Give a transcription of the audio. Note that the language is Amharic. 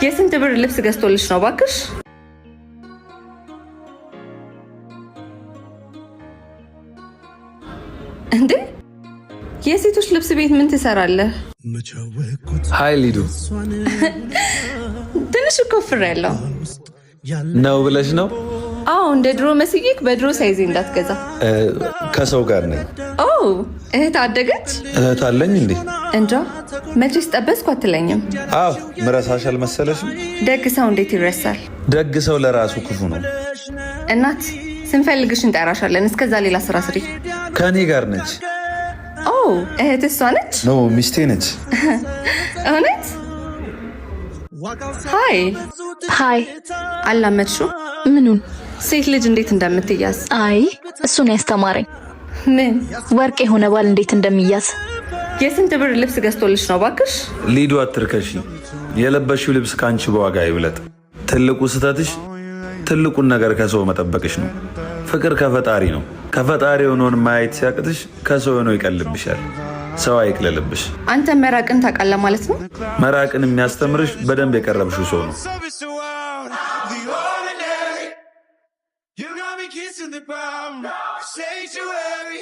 የስንት ብር ልብስ ገዝቶልሽ ነው ባክሽ? እንዴ የሴቶች ልብስ ቤት ምን ትሰራለህ? ሃይ ሊዱ ትንሽ ኮፍር ያለው ነው ብለሽ ነው? አዎ እንደ ድሮ መስይክ በድሮ ሳይዜ እንዳትገዛ። ከሰው ጋር ነኝ። ኦ እህት አደገች? እህት አለኝ እንዴ? እንጃ መቼስ ጠበስኩ አትለኝም። አዎ ምረሳሽ አልመሰለሽም? ደግ ሰው እንዴት ይረሳል? ደግ ሰው ለራሱ ክፉ ነው። እናት ስንፈልግሽ እንጠራሻለን። እስከዛ ሌላ ስራ ስሪ። ከኔ ጋር ነች። ኦ እህት እሷ ነች? ኖ ሚስቴ ነች። እውነት? ሃይ ሃይ አላመድሽው? ምኑን? ሴት ልጅ እንዴት እንደምትያዝ? አይ እሱን ያስተማረኝ። ምን? ወርቅ የሆነ ባል እንዴት እንደሚያዝ። የስንት ብር ልብስ ገዝቶልሽ ነው ባክሽ? ሊዱ አትርከሺ። የለበሽው ልብስ ካንቺ በዋጋ ይብለጥ። ትልቁ ስተትሽ ትልቁን ነገር ከሰው መጠበቅሽ ነው። ፍቅር ከፈጣሪ ነው። ከፈጣሪ የሆነውን ማየት ሲያቅትሽ ከሰው ሆኖ ይቀልብሻል። ሰው አይቅለልብሽ። አንተ መራቅን ታውቃለህ ማለት ነው? መራቅን የሚያስተምርሽ በደንብ የቀረብሽው ሰው ነው። You got me kissing the ground, sanctuary.